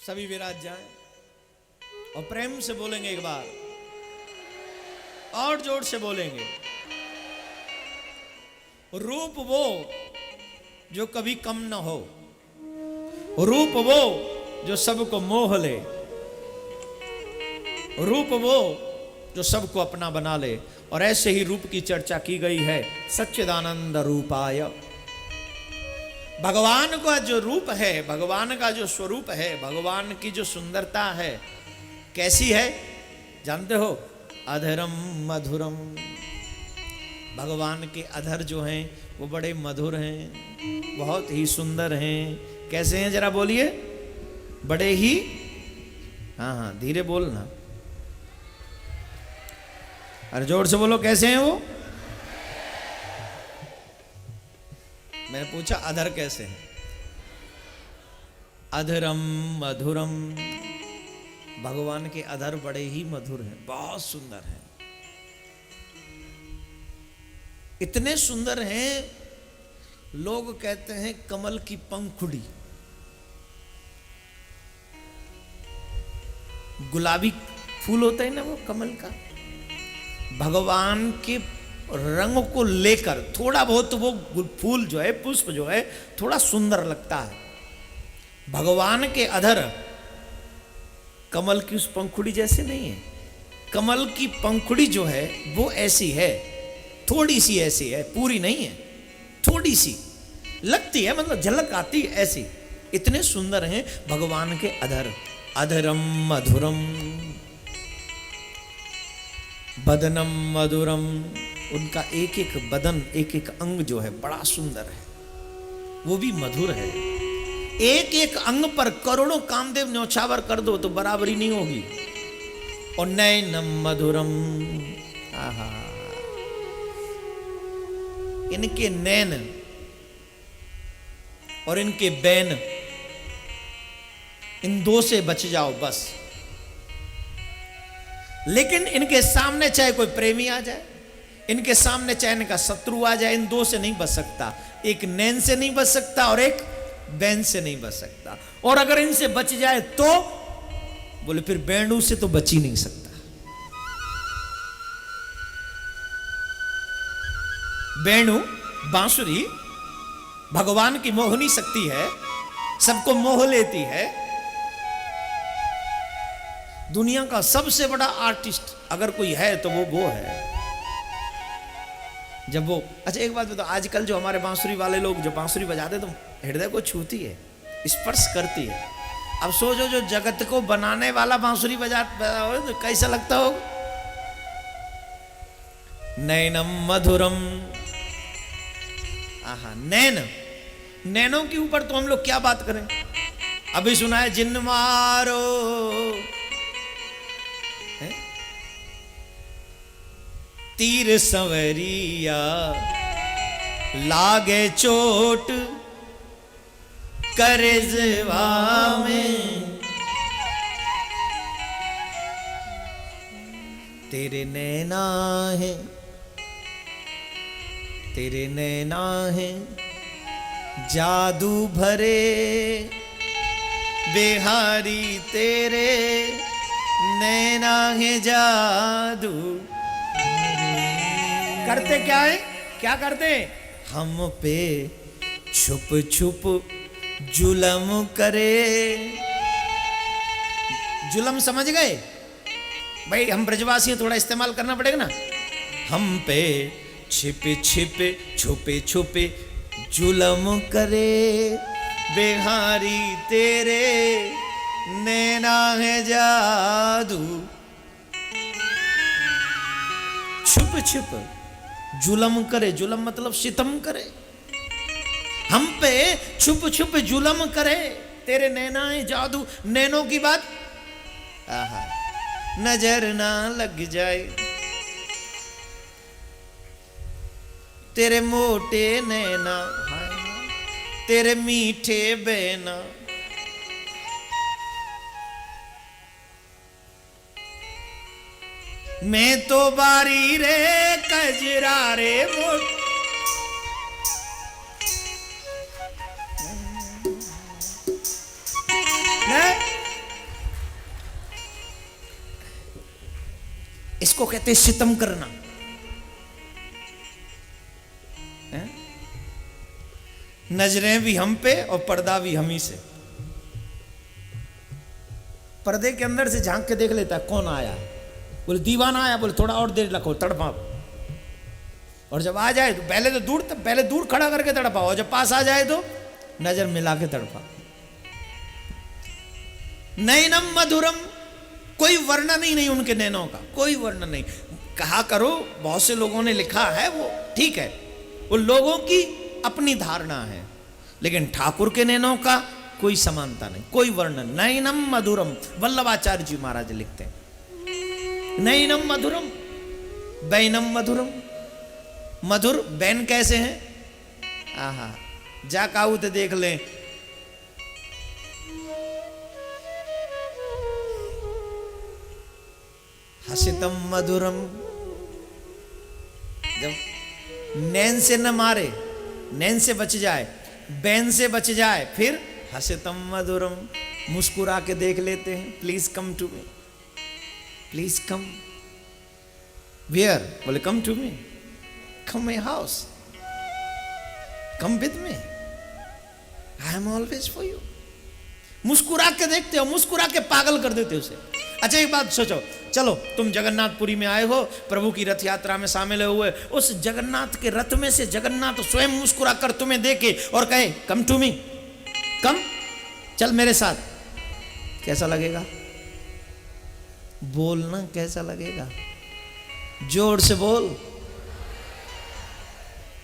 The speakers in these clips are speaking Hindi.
सभी विराज जाएं और प्रेम से बोलेंगे एक बार और जोर से बोलेंगे। रूप वो जो कभी कम न हो, रूप वो जो सबको मोह ले, रूप वो जो सबको अपना बना ले। और ऐसे ही रूप की चर्चा की गई है सच्चिदानंद रूपाय। भगवान का जो रूप है, भगवान का जो स्वरूप है, भगवान की जो सुंदरता है कैसी है जानते हो? अधरम मधुरम। भगवान के अधर जो हैं वो बड़े मधुर हैं, बहुत ही सुंदर हैं। कैसे हैं जरा बोलिए? बड़े ही, हाँ हाँ धीरे बोलना, अरे जोर से बोलो कैसे हैं वो? मैंने पूछा अधर कैसे हैं? अधरम मधुरम। भगवान के अधर बड़े ही मधुर हैं, बहुत सुंदर हैं। इतने सुंदर हैं लोग कहते हैं कमल की पंखुड़ी। गुलाबी फूल होता है ना वो कमल का, भगवान के रंग को लेकर थोड़ा बहुत वो फूल जो है, पुष्प जो है थोड़ा सुंदर लगता है। भगवान के अधर कमल की उस पंखुड़ी जैसे नहीं है। कमल की पंखुड़ी जो है वो ऐसी है, थोड़ी सी ऐसी है, पूरी नहीं है, थोड़ी सी लगती है, मतलब झलक आती है ऐसी। इतने सुंदर हैं भगवान के अधर। अधरम मधुरम बदनम मधुरम। उनका एक एक बदन, एक एक अंग जो है बड़ा सुंदर है, वो भी मधुर है। एक एक अंग पर करोड़ों कामदेव न्यौछावर कर दो तो बराबरी नहीं होगी। और नयनम मधुरम। आहा, इनके नैन और इनके बैन, इन दो से बच जाओ बस। लेकिन इनके सामने चाहे कोई प्रेमी आ जाए, इनके सामने चाहे इनका शत्रु आ जाए, इन दो से नहीं बच सकता। एक नैन से नहीं बच सकता और एक बैन से नहीं बच सकता। और अगर इनसे बच जाए तो बोले फिर बैंडू से तो बच ही नहीं सकता। बैंडू, बांसुरी भगवान की मोहनी शक्ति है, सबको मोह लेती है। दुनिया का सबसे बड़ा आर्टिस्ट अगर कोई है तो वो है। जब वो, अच्छा एक बात बताओ, आजकल जो हमारे बांसुरी वाले लोग जो बांसुरी बजाते तो हृदय को छूती है, स्पर्श करती है। अब सोचो जो जगत को बनाने वाला बांसुरी बजाता हो तो कैसा लगता हो? नैनम मधुरम। आहा, नैन, नैनों के ऊपर तो हम लोग क्या बात करें। अभी सुना है जिन्न मारो, तीर संवरिया लागे चोट करजवा में, तेरे नैना है, तेरे नैना है जादू भरे बिहारी, तेरे नैना है जादू। करते क्या है, क्या करते? हम पे छुप छुप जुलम करे। जुलम समझ गए भाई? हम ब्रजवासी हैं, थोड़ा इस्तेमाल करना पड़ेगा ना। हम पे छिपे छिपे छुपे छुपे जुलम करे बिहारी, तेरे नैना है जादू। छुप छुप जुलम करे, जुलम मतलब सितम करे। हम पे छुप छुप जुलम करे, तेरे नैना है जादू। नैनों की बात, आहा, नजर ना लग जाए तेरे मोटे नैना, तेरे मीठे बैना। मैं तो बारी रे कजरा रे मोट, इसको कहते हैं सितम करना है? नजरें भी हम पे और पर्दा भी हम ही से। पर्दे के अंदर से झांक के देख लेता है कौन आया, बोले दीवाना आया, बोले थोड़ा और देर रखो तड़पा, और जब आ जाए तो पहले दूर खड़ा करके तड़पाओ, और जब पास आ जाए तो नजर मिला के तड़पा। नैनम मधुरम, कोई वर्णन ही नहीं उनके नैनों का, कोई वर्णन नहीं। कहा करो, बहुत से लोगों ने लिखा है, वो ठीक है, वो लोगों की अपनी धारणा है, लेकिन ठाकुर के नैनों का कोई समानता नहीं, कोई वर्णन। नैनम मधुरम, वल्लभाचार्य जी महाराज लिखते हैं नैनम मधुरम बैनम मधुरम। मधुर बैन कैसे हैं? आहा, जा काऊ तो देख लें, हसितम मधुरम, जब नैन से न मारे, नैन से बच जाए, बैन से बच जाए, फिर हसितम मधुरम, मुस्कुरा के देख लेते हैं। Please come to me, please come. Where? बोले come to me, come my house, come with me, I am always for you. मुस्कुरा के देखते हो, मुस्कुरा के पागल कर देते हो उसे। अच्छा एक बात सोचो, चलो तुम जगन्नाथपुरी में आए हो, प्रभु की रथ यात्रा में शामिल हुए, उस जगन्नाथ के रथ में से जगन्नाथ स्वयं मुस्कुरा कर तुम्हें देखे और कहे कम टू मी, कम, चल मेरे साथ, कैसा लगेगा? बोलना कैसा लगेगा? जोर से बोल।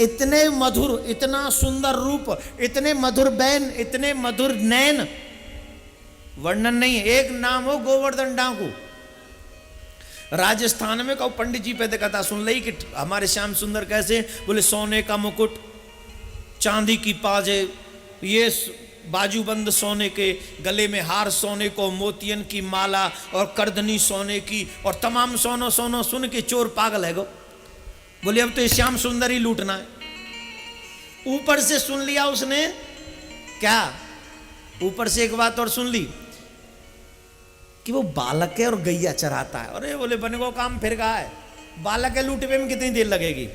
इतने मधुर, इतना सुंदर रूप, इतने मधुर बैन, इतने मधुर नैन, वर्णन नहीं है। एक नाम हो गोवर्धन डाकू। राजस्थान में कहो पंडित जी पे कथा सुन ली कि हमारे श्याम सुंदर कैसे, बोले सोने का मुकुट, चांदी की पाजे, ये बाजूबंद सोने के, गले में हार सोने को, मोतियन की माला और करदनी सोने की, और तमाम सोनो सोनो सुन के चोर पागल है गो। बोले अब तो ये श्याम सुंदर ही लूटना है। ऊपर से सुन लिया उसने क्या, ऊपर से एक बात और सुन ली कि वो बालक है और गैया चराता है। अरे बोले बने को काम फिर कहा है, बालक है लूटने में कितनी देर लगेगी,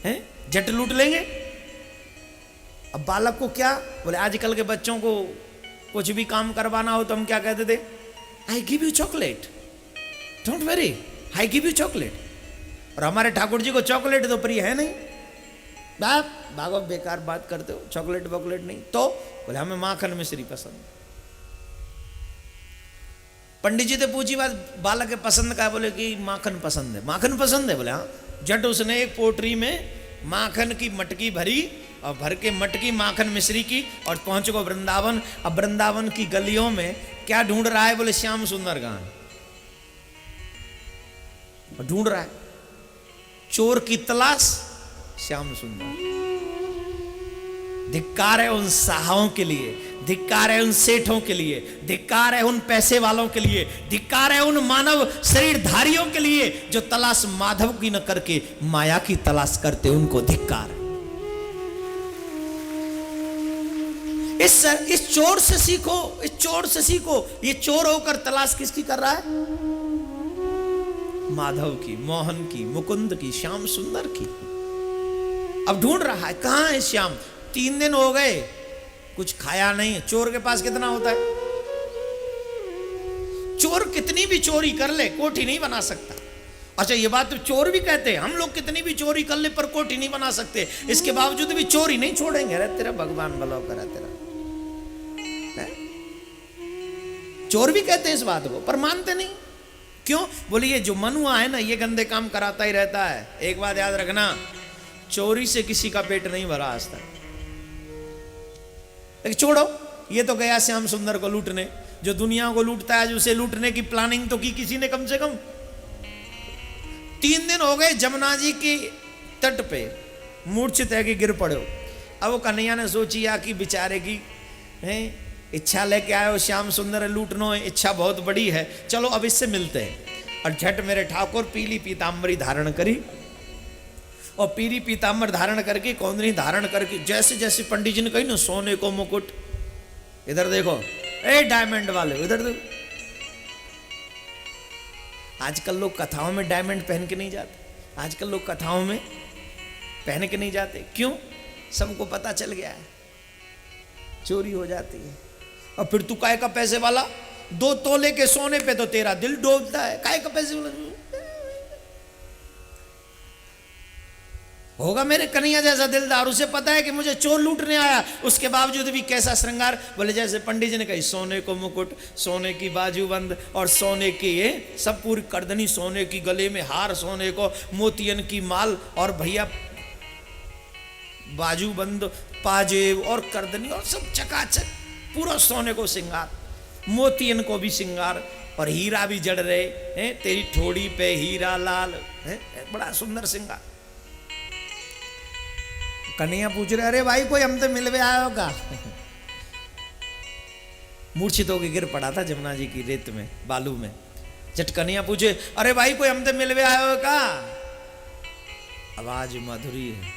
हैं झट लूट लेंगे। अब बालक को क्या, बोले आजकल के बच्चों को कुछ भी काम करवाना हो तो हम क्या कहते थे, I give you chocolate, don't worry, I give you chocolate. और हमारे ठाकुर जी को चॉकलेट तो प्रिय है नहीं, बाप भागो बेकार बात करते हो, चॉकलेट वॉकलेट नहीं। तो बोले हमें माखन मिश्री पसंद। पंडित जी ने पूछी बात, बालक के पसंद का है? बोले कि माखन पसंद है। माखन पसंद है? बोले हाँ। जट उसने एक पोटरी में माखन की मटकी भरी और भर के मटकी माखन मिश्री की, और पहुंच गो वृंदावन। अब वृंदावन की गलियों में क्या ढूंढ रहा है? बोले श्याम सुंदर कहाँ है, ढूंढ रहा है, चोर की तलाश श्याम सुंदर। धिक्कार है उन साहों के लिए, धिक्कार है उन सेठों के लिए, धिक्कार है उन पैसे वालों के लिए, धिक्कार है उन मानव शरीरधारियों के लिए जो तलाश माधव की न करके माया की तलाश करते, उनको धिक्कार। इस चोर से सीखो, इस चोर से सीखो। ये चोर होकर तलाश किसकी कर रहा है? माधव की, मोहन की, मुकुंद की, श्याम सुंदर की। अब ढूंढ रहा है कहां है श्याम। 3 दिन हो गए, कुछ खाया नहीं। चोर के पास कितना होता है? चोर कितनी भी चोरी कर ले कोठी नहीं बना सकता। अच्छा ये बात तो चोर भी कहते हैं, हम लोग कितनी भी चोरी कर ले पर कोठी नहीं बना सकते, इसके बावजूद भी चोरी नहीं छोड़ेंगे। अरे तेरा भगवान भला करा तेरा है? चोर भी कहते हैं इस बात को पर मानते नहीं। क्यों? बोले ये जो मनुआ है ना, ये गंदे काम कराता ही रहता है। एक बात याद रखना, चोरी से किसी का पेट नहीं भरा आज तक। लेकिन छोड़ो, ये तो गया श्याम सुंदर को लूटने। जो दुनिया को लूटता है, उसे लूटने की प्लानिंग तो की किसी ने कम से कम। 3 दिन हो गए जमुना जी के तट पे मूर्छित है कि गिर पड़े हो। अब वो कन्हैया ने सोचिया कि बेचारे की है इच्छा लेके आए हो, श्याम सुंदर लूटनो है, इच्छा बहुत बड़ी है, चलो अब इससे मिलते हैं। और झट मेरे ठाकुर पीली पीताम्बरी धारण करी, और पीली पीताम्बर धारण करके, कौंदरी धारण करके, जैसे जैसे पंडित जी ने कही ना सोने को मुकुट, इधर देखो, ए डायमंड वाले इधर देखो, आजकल लोग कथाओं में डायमंड पहन के नहीं जाते, आजकल लोग कथाओं में पहन के नहीं जाते। क्यों? सबको पता चल गया है, चोरी हो जाती है। और फिर तू काय का पैसे वाला, 2 तोले के सोने पे तो तेरा दिल डूबता है, काय का पैसे वाला होगा मेरे कन्हैया जैसा दिलदार, उसे पता है कि मुझे चोर लूटने आया, उसके बावजूद भी कैसा श्रृंगार। बोले जैसे पंडित जी ने कही, सोने को मुकुट, सोने की बाजूबंद और सोने की ये सब पूरी करदनी, सोने की गले में हार, सोने को मोतियन की माल, और भैया बाजूबंद, पाजेब और करदनी और सब चकाचक, पूरा सोने को श्रृंगार, मोतियन को भी श्रृंगार, और हीरा भी जड़ रहे हैं, तेरी ठोड़ी पे हीरा लाल है, बड़ा सुंदर श्रृंगार। कन्हैया पूछ रहे, अरे भाई कोई हमसे मिलवे आया होगा? मूर्छित होकर गिर पड़ा था जमुना जी की रेत में, बालू में। जट कन्हैया पूछे, अरे भाई कोई हमसे मिलवे आया होगा? आवाज मधुरी है,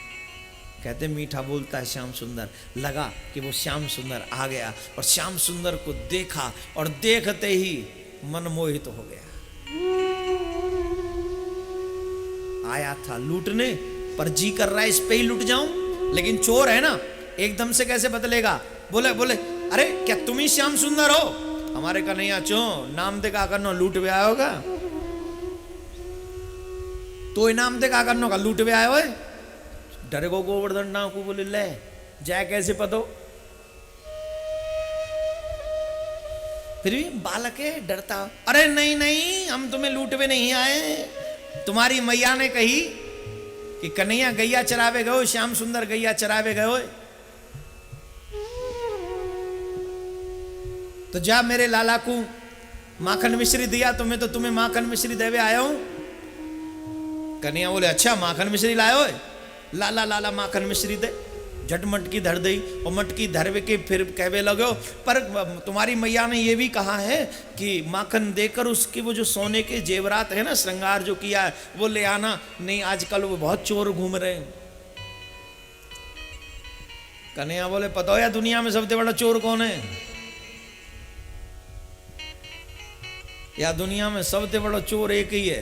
कहते मीठा बोलता है श्याम सुंदर। लगा कि वो श्याम सुंदर आ गया, और श्याम सुंदर को देखा, और देखते ही मन मोहित हो गया। आया था लूटने, पर जी कर रहा है इस पे ही लुट जाऊं, लेकिन चोर है ना, एकदम से कैसे बदलेगा। बोले बोले अरे क्या तुम ही श्याम सुंदर हो? हमारे कन्हैया चो नाम दे का करनो लूट भी आया होगा, तो नाम दे का करनो का लूट भी आया हो। डरे को गोवर्धन ना को बोले ले जाए कैसे पतो, फिर भी बालक है डरता, अरे नहीं नहीं हम तुम्हें लूटवे नहीं आए, तुम्हारी मैया ने कही कि कन्हैया गैया चरावे गए, श्याम सुंदर गैया चरावे गए, तो जा मेरे लाला को माखन मिश्री दिया तुम्हें, तो तुम्हें माखन मिश्री देवे आया हूं। कन्हैया बोले अच्छा माखन मिश्री लाए हो? लाला लाला माखन मिश्री दे। झट मटकी धर दी, और मटकी धरवे के फिर कहवे लगो, पर तुम्हारी मैया ने ये भी कहा है कि माखन देकर उसके वो जो सोने के जेवरात है ना, श्रृंगार जो किया है वो ले आना। नहीं आजकल वो बहुत चोर घूम रहे हैं। कन्हैया बोले पता हो या दुनिया में सबसे बड़ा चोर कौन है? या दुनिया में सबसे बड़ा चोर एक ही है,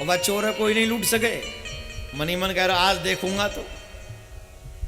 और वह चोर है कोई नहीं लूट सके। मनी मन कह रहा आज देखूंगा तो